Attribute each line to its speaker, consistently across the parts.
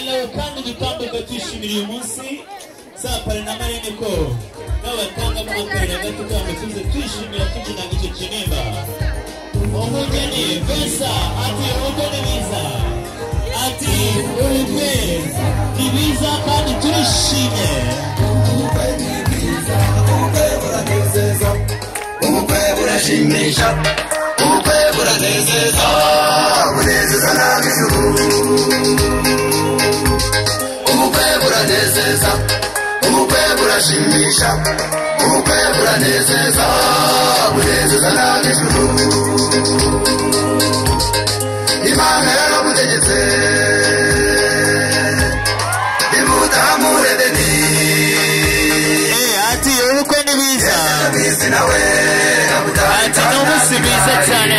Speaker 1: nawe kandi dutambuka twishimira uyu munsi sapare na marene ko n'abatanga mu akarira gato kandi tuze twishimira tubyina icyo kinimba umugeni Vesa ati umugeni biza ati ubukwe ni biza kandi turishimye
Speaker 2: ubukwe burashimisha ubukwe buranezeza bunezeza n'ab'ijuru ubukwe buranezeza ubukwe burashimisha ubukwe buranezeza bunezeza n'ab'ijuru Imana yarabutegetse imutahamure Edeni
Speaker 1: ati ubukwe ni biza
Speaker 2: bizi nawe
Speaker 1: ati n'umunsi biza cyane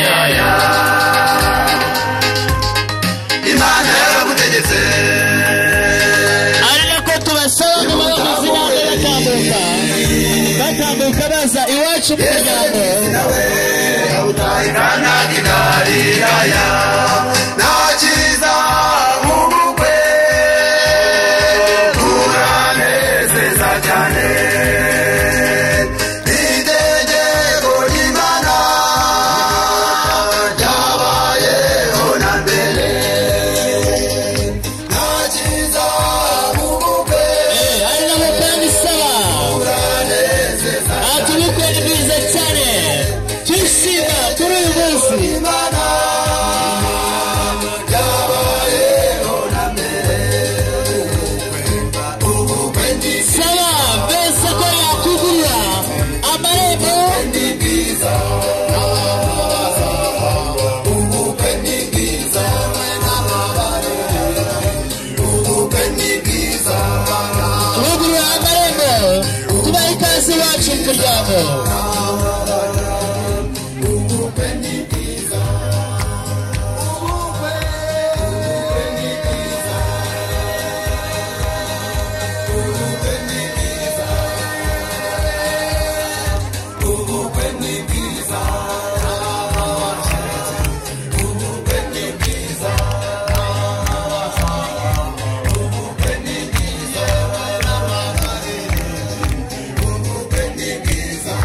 Speaker 2: Imana yarabutegetse
Speaker 1: ari nako tubasaba ngo bavuze inama batambuka baza iwacu mu muryango
Speaker 2: nawe utahikana Galilaya nakiza ubukwe buranezeza cyane itegeko ry'Imana ryabayeho na mbere nakiza ubukwe
Speaker 1: ari nako kandi saba
Speaker 2: buranezeza
Speaker 1: ati ubukwe ni bwiza cyane twishima kuri uyu munsi
Speaker 2: Imana ryabayeho na mbere ubukwe ni
Speaker 1: saba Vesa ko yakugurira amarembo
Speaker 2: ni bwiza ubukwe ni bwiza ubukwe ni bwiza
Speaker 1: kugurira amarembo tubahe ikaze iwacu mu muryango
Speaker 2: ubukwe ni bwiza ubukwe ni bwiza ubukwe ni bwiza ubukwe ni bwiza ubukwe ni bwiza ubukwe ni bwiza ubukwe ni bwiza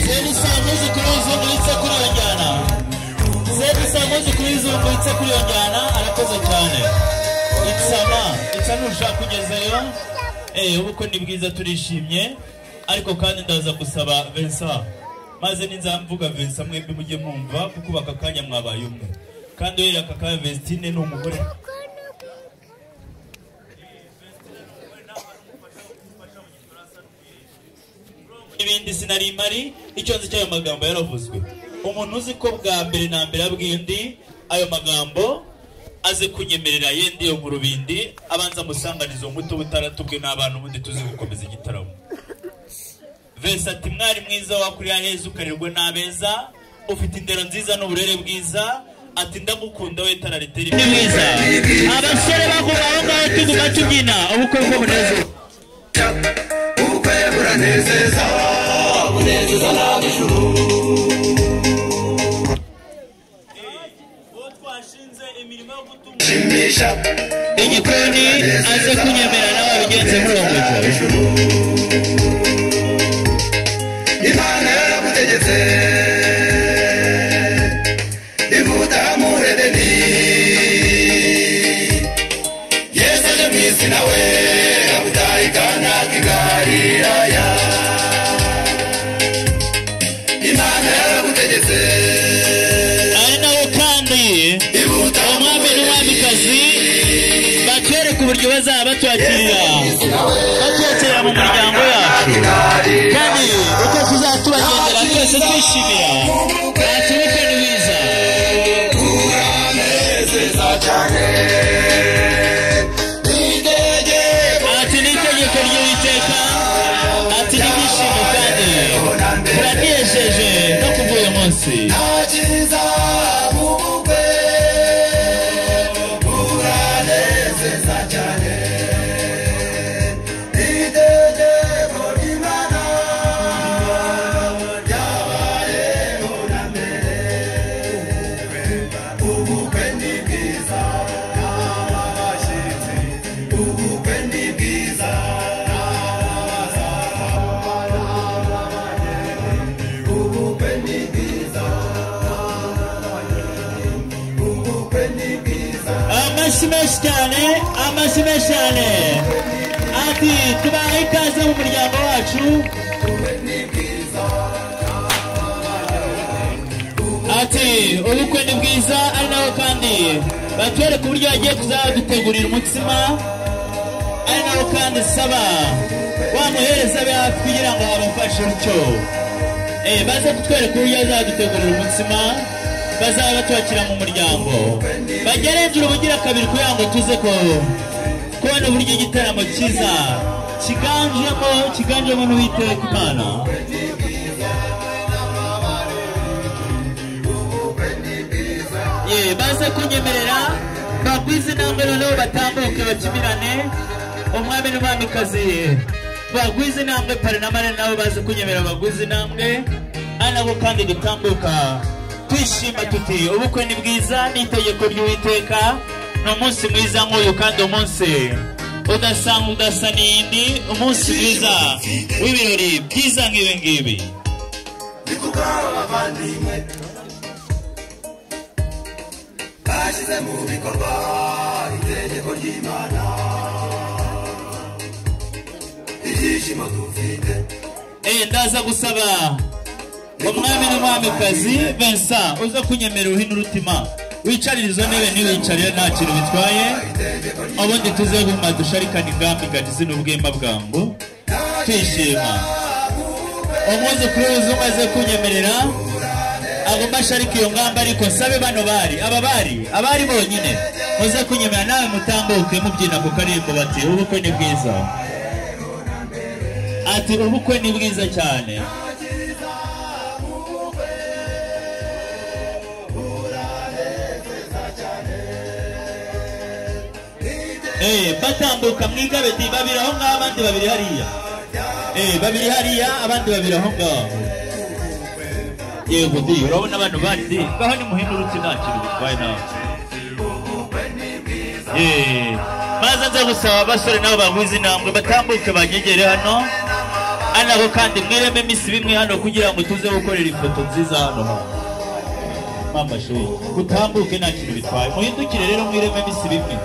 Speaker 1: zeni saa mozi kuri izungurutse kuri iyo njyana zeni saa mozi kuri izungurutse kuri iyo njyana arakoze cyane itsama ntushaka kugezayo ubukwe ni bwiza turishimye ariko kandi ndaza gusaba Vesa maze ninzamvuga Vesa mwebwe mujye mwumva kuko baka kanya mwabaye umwe kandi we aka kanya Vestine ni umugore ibindi sinari mari icyo nzi cy'ayo magambo yaravuzwe umuntu uzi ko bwa mbere na mbere abwiye undi ayo magambo aze kunyemerera yendi yo mu rubindi abanza musanganizo muto butaratubwe n'abantu ubundi tuzi gukomeza igitaramo Vesa ati mwari mwiza wakuriya heza ukarirwe n'abeza ufite indero nziza n'uburere bwiza ati ndagukunda we tarariteri ni mwiza abasore baguma aho ngaho tuguma tubyina ubukwe bwo bunezeza
Speaker 2: ubukwe buranezeza bunezeza n'ab'ijuru
Speaker 1: twashinze imirimo yo gutunga
Speaker 2: shimisha
Speaker 1: igikoni aze kunyemera nawe abigenze muri uwo mujyo
Speaker 2: Imana yarabutegetse imutahamure Edeni Yesu aje mu isi nawe abutahikana Galilaya Imana yarabutegetse
Speaker 1: ari nawe kandi umwami n'umwamikazi batwereka uburyo bazaba batwakirira batwakirira mu miryango yacu kandi uko tuzatubagendera twese twishimira ati ubukwe ni bwiza
Speaker 2: buranezeza cyane
Speaker 1: ati ni itegeko ry'Uwiteka ati n'ibyishimo kandi buranejeje no kuva uyu munsi
Speaker 2: nakiza ubukwe buranezeza cyane itegeko ry'Imana ryabayeho na mbere ubukwe ni
Speaker 1: amashyi cyane ati tubaye ikaze mu muryango wacu ati ubukwe ni bwiza ari naho kandi batwereka uburyo bagiye kuzadutegurira umutsima ari naho kandi saba wamuhereza abe hafi kugira ngo abafashe utyo baze kutwereka uburyo bazadutegurira umutsima bazaba batwakira mu muryango bagere hejuru bugira kabiri kugira ngo tuze kubona uburyo igitaramo cyiza kiganjemo n'uwiteka Imana. Baze kunyemerera bagwize intambwe noneho batambuke bakimirane umwami n'umwamikazi bagwize intambwe pare na mare nabo baze kunyemerera bagwize intambwe ari nabo kandi dutambuka twishima tuti ubukwe ni bwiza n'itegeko ry'Uwiteka ni umunsi mwiza nk'uyu kandi umunsi udasa n'iyindi umunsi mwiza w'ibirori byiza nk'ibi ngibi
Speaker 2: bashyize mu bikorwa itegeko ry'Imana ibyishimo dufite
Speaker 1: ndaza gusaba umwami n'umwamikazi Vincent uza kunyemera uhina urutima wicarira izo ntebe ntiwicarire nta kintu bitwaye ubundi tuze guma dusharikana ingambi gagize n'ubwema bwangu twishima umwuzukuru w'uzi umaze kunyemerera agomba asharika iyo ngamba ariko nsabe bano abari bonyine muze kunyemerera nawe mutambuke mubyina ku karimbo bati ubukwe ni bwiza ati ubukwe ni bwiza cyane batambuka mwigabeti babiri aho ngaho abandi babiri hariya babiri hariya abandi babiri aho ngaho yego ndi urabona abantu bandi ngaho ni muhindura uti nta kintu bitwaye nawe maze nza gusaba abasore nabo bagwize intambwe batambuke banyegere hano nabo kandi mwireme iminsi bimwe hano kugira ngo tuze gukorera ifoto nziza hano mama shoyi gutambuke nta kintu bitwaye muhindukire rero mwireme iminsi bimwe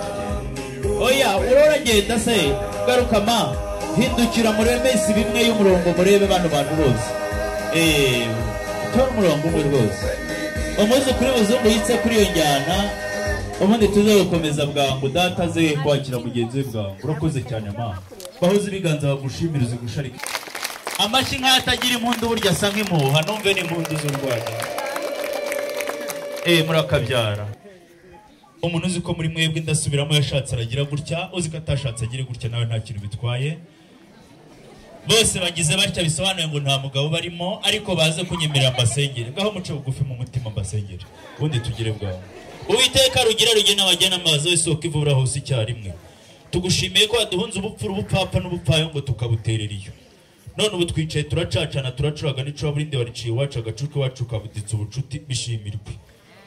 Speaker 1: oya uragenda se garuka ma hindukira mureme iminsi bimwe y'umurongo murebe bano bantu bose tora umurongo umwe rwose umuze kuri muzungu yitse kuri iyo njyana ubundi tuze gukomeza bwangu data ze kwakira mugenzi we bwangu urakoze cyane ma bahuze ibiganza bagushimira uzi gusharika amashyi nk'atagira impundu burya asa nk'impuha numve n'impundu z'urwanda murakabyara umuntu uzi ko muri mwebwe ndasubiramo yashatse aragira gutya uzi ko atashatse agire gutya nawe nta kintu bitwaye bose bagize batya bisobanuye ngo nta mugabo barimo ariko baze kunyemerera mbasengere ngaho muce bugufi mu mutima mbasengere ubundi tugire bwawe Uwiteka rugira rugena abajyana amazi w'isoko ivura hose icyarimwe tugushimiye ko waduhunze ubupfapa n'ubupfayo ngo tukabuterera iyo none ubu twicaye turacacana turacuraga n'icura burinde wariciye iwacu agacucu iwacu kabuditse ubucuti bishimirwe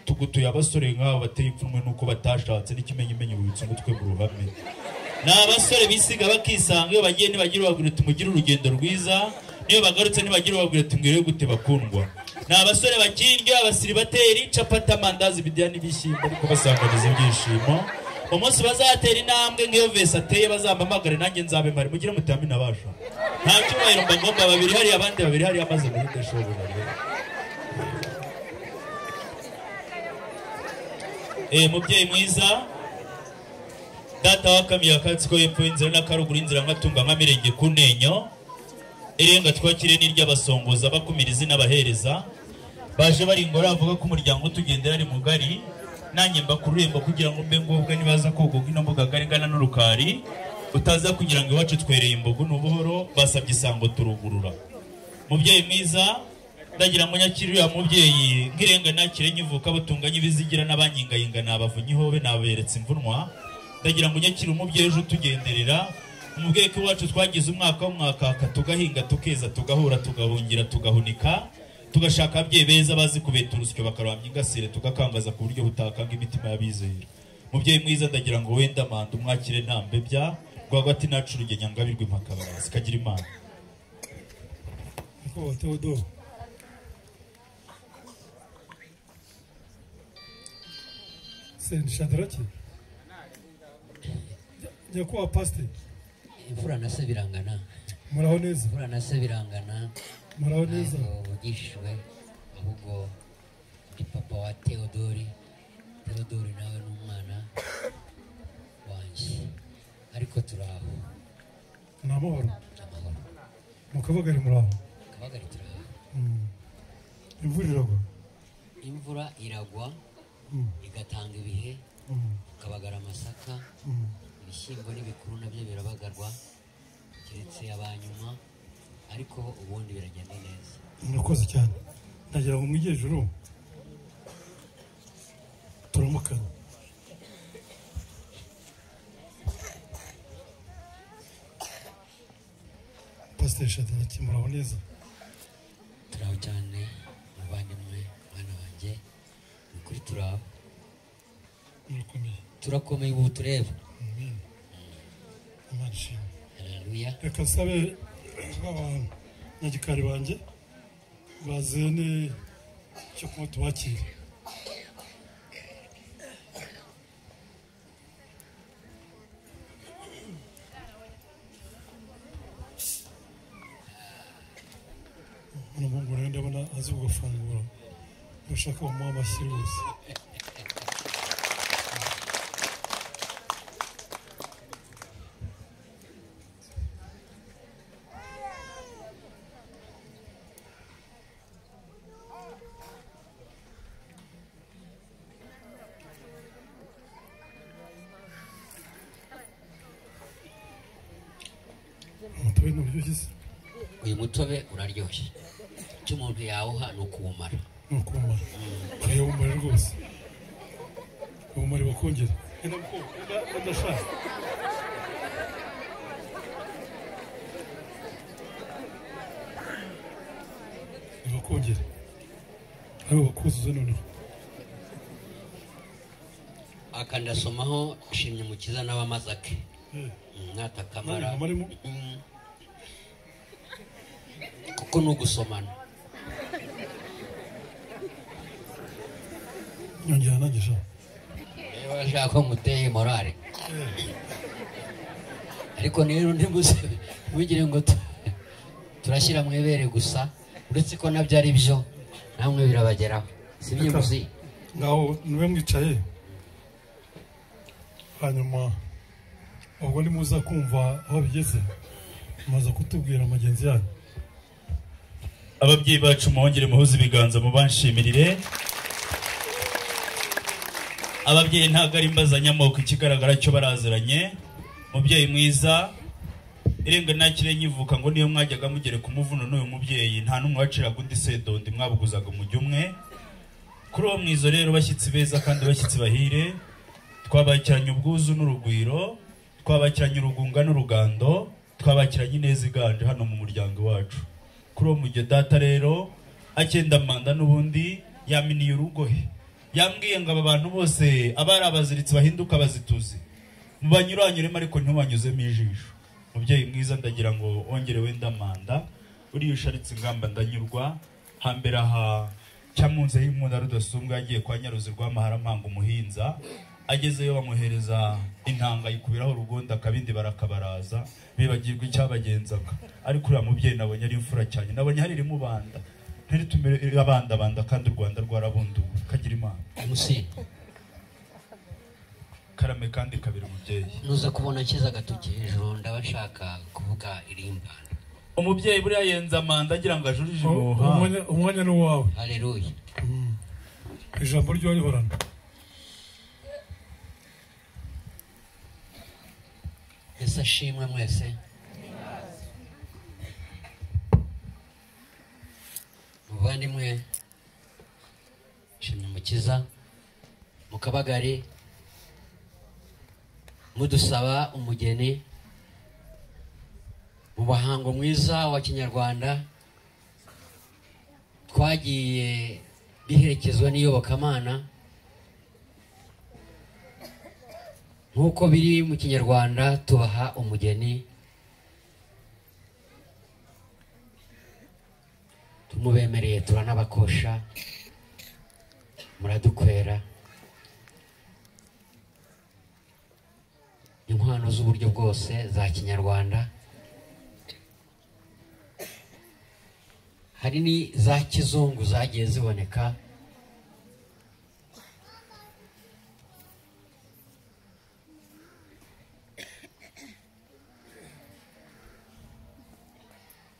Speaker 1: tugutuye abasore nk'abo bateye ipfunwe nuko batashatse n'ikimenyimenyi bubitse umutwe mu ruhame ni abasore bisiga bakisanga iyo bagiye ntibagira ubabwira uti mugire urugendo rwiza niyo bagarutse ntibagira ubabwira uti mwiriwe gute bakundwa ni abasore bakirya abasiribateri capati amandazi ibidya n'ibishyimbo ariko basanganiza ibyishimo umunsi bazatera intambwe nk'iyo vese ateye bazampamagare nanjye nzabe mari mugire mutami nabasha nta cyubahiro mba ngomba babiri hari abandi babiri hari amaze guhita shobora mubyeyi mwiza data wakamiye akatsi ko yepfo y'inzira n'akaruguru inzira nkatunga nkamirenge ku nenyo irenga twakire n'iry'abasongoza bakumirizi n'abahereza baje baringora avuga ko umuryango tugendera ari mugari nanjye mba ku rurembo kugira ngo mbe ngubwe nibaza kogoga ino mbuga gari ngana n'urukari utaza kugira ngo iwacu twereye imbogo n'ubuhoro basabye isango turugurura mubyeyi mwiza ndagira ngo nyakire uriya mubyeyi nk'irenga nakire nyivuka butunganye ibizigira n'abanyingayinga nabavunyihobe naberetse imvunwa ndagira ngo nyakire umubyeyi ejo tugenderera umubyeyi ko iwacu twagize umwaka tugahinga tukeza tugahura tugahungira tugahunika tugashaka ababyeyi beza bazi kubeta urusyo bakaramya ingasire tugakangaza ku buryo butakanga imitima y'abizera mubyeyi mwiza ndagira ngo wenda manda umwakire ntambe bya rwagati nacu urugenya ngabirwe impakabarasi kagira imana
Speaker 3: Teodo Sen Shadraki Nyakubahwa Pastor.
Speaker 4: Imfura na se birangana.
Speaker 3: Muraho neza.
Speaker 4: Imfura na se birangana.
Speaker 3: Muraho neza.
Speaker 4: Ugishwe ahubwo ni papa wa Theodore. Theodore nawe n'umwana wanjye. Ariko turaho.
Speaker 3: Namahoro.
Speaker 4: Amahoro.
Speaker 3: Mukabagari muraho.
Speaker 4: Kabagari turaho.
Speaker 3: Imvura iragwa.
Speaker 4: Imvura iragwa. Igatanga ibihe. Kabagara amasaka. Ibishyimbo n'ibikuru nabyo birabagarwa. Keretse abanyuma ariko ubundi biragenda neza.
Speaker 3: Murakoze cyane. Ndagira ngo mwige hejuru. Turamukanye. Pastor Shadrack muraho neza.
Speaker 4: Turaho cyane muvandimwe mwana wanjye. Ni kuri turaho.
Speaker 3: Murakomeye.
Speaker 4: Turakomeye ubu tureba.
Speaker 3: Amen. Amen.
Speaker 4: Haleluya.
Speaker 3: Reka nsabe abanyagikari banjye bazene cyo kuba tubakire. Umuhungu rero ndabona azi gufungura. Ushaka bamuha amashyi yose. Umutobe n'uburyoshye.
Speaker 4: Uyu mutobe uraryoshye. Icyo umuntu yawuha ni ukuwumara.
Speaker 3: Ni ukuwumara. Urayawumara rwose. Uwumara bakongera. Enda mukobwa, enda shaka. Bakongera. Aho bakuzuza noneho.
Speaker 4: Aka ndasomaho Shimye Mukiza n'abamazake. Natakamara. Kuko nugusomana.
Speaker 3: Nyongera nagisha.
Speaker 4: Reba shaka muteye morale. Ariko rero ndibuze wigire ngo turashyira mwebere gusa uretse ko nabyo ari byo namwe birabageraho. Sibyo muzi.
Speaker 3: Ngaho niwe mwicaye. Hanyuma ubwo ni muza kumva aho bigeze maze kutubwira amagenzi yanyu.
Speaker 1: Ababyeyi bacu muhongere muhuze ibiganza mu banshimirire. Ababyeyi ntago ari mbazanyamoko ikigaragara cyo baraziranye. Mubyeyi mwiza irenga nakire nyivuka ngo niyo mwajyaga mugere ku muvuno n'uyu mubyeyi nta numwe waciraga undi sedondi mwabuguzaga umujyi umwe. Kuri uwo mwizo rero bashyitsi beza kandi bashyitsi bahire twabakiranye ubwuzu n'urugwiro, twabakiranye urugunga n'urugando, twabakiranye neza iganje hano mu muryango wacu. Kuri uwo mujye data rero akenda manda n'ubundi yaminiye urugohe. Yambwiye ngo aba bantu bose abari abaziritsi bahinduka bazituzi. Mubanyuranyuremo ariko ntubanyuzemo ijisho. Mubyeyi mwiza ndagira ngo ongere wenda manda uri usharitse ingamba ndanyurwa hambere aha cyamunze y'imuna rudasumbwa yagiye kwa Nyaruzi rw'amaharampanga umuhinza agezeyo bamuhereza intanga yikubiraho urugonda kabindi barakabaraza bibagirwa icyabagenzaga. Ariko uriya mubyeyi nabonye ari imfura cyane, nabonye hari rimubanda ntari tumere abanda kandi u Rwanda rwarabunduwe kagira Imana.
Speaker 4: Musi
Speaker 1: Karame kandi kabiri mubyeyi.
Speaker 4: Nuza kubona kiza gatuki hejuru ndabashaka kuvuga irimbana.
Speaker 1: Umubyeyi buriya yenza manda agira ngo ajurije ubuha.
Speaker 3: Umwanya ni wawe.
Speaker 4: Haleluya.
Speaker 3: Ijambo ryo rihorana.
Speaker 4: Yesu ashimwe mwese. Muvandimwe Shimye Mukiza mu Kabagari mudusaba umugeni mu bahango mwiza wa Kinyarwanda twagiye biherekezwa n'iyobokamana nk'uko biri mu Kinyarwanda tubaha umugeni tumubemereye turanabakosha muradukwera inkwano z'uburyo bwose za kinyarwanda, hari ni za kizungu zagiye ziboneka.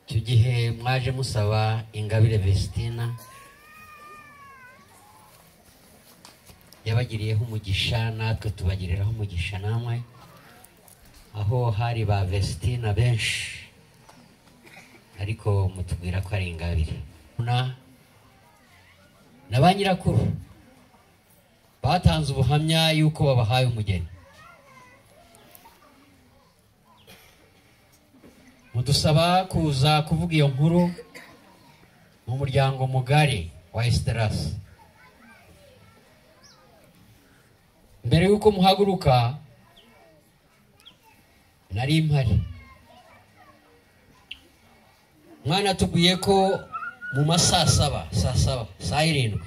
Speaker 4: icyo gihe mwaje musaba Ingabire Vestina, yabagiriyeho umugisha, natwe tubagiriraho umugisha namwe, aho hari ba Vestina benshi ariko mutubwira ko ari Ingabire. Na ba nyirakuru batanze ubuhamya yuko babahaye umugeni. Mudusaba kuza kuvuga iyo nkuru mu muryango mugari wa Esteras. Mbere yuko muhaguruka nari mpari. Mwana tubwiye ko mu masaa saba saa 7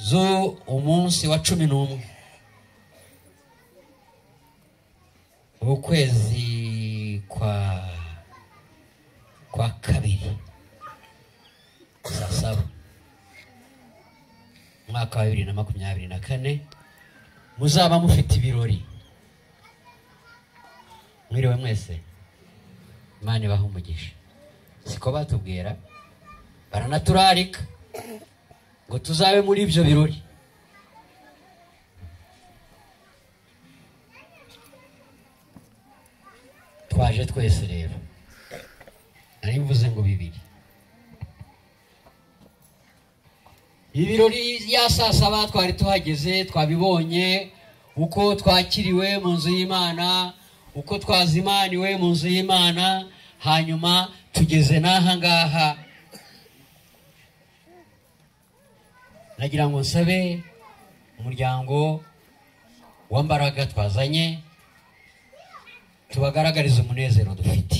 Speaker 4: zo umunsi wa 11 ukwezi kwa kabiri saa 7 mwaka wa 2024 muzaba mufite ibirori. Mwiriwe mwese, Imana ibahe umugisha. Siko batubwira, baranaturarika ngo tuzabe muri ibyo birori. Twaje twese rero, nari mvuze ngo bibiri. Ibirori ya saa 7 twari tuhageze, twabibonye uko twakiriwe mu nzu y'Imana, uko twazimaniwe mu nzu y'Imana, hanyuma tugeze n'aha ngaha. Nagira ngo nsabe umuryango wa Mbaraga twazanye tubagaragariza umunezero dufite.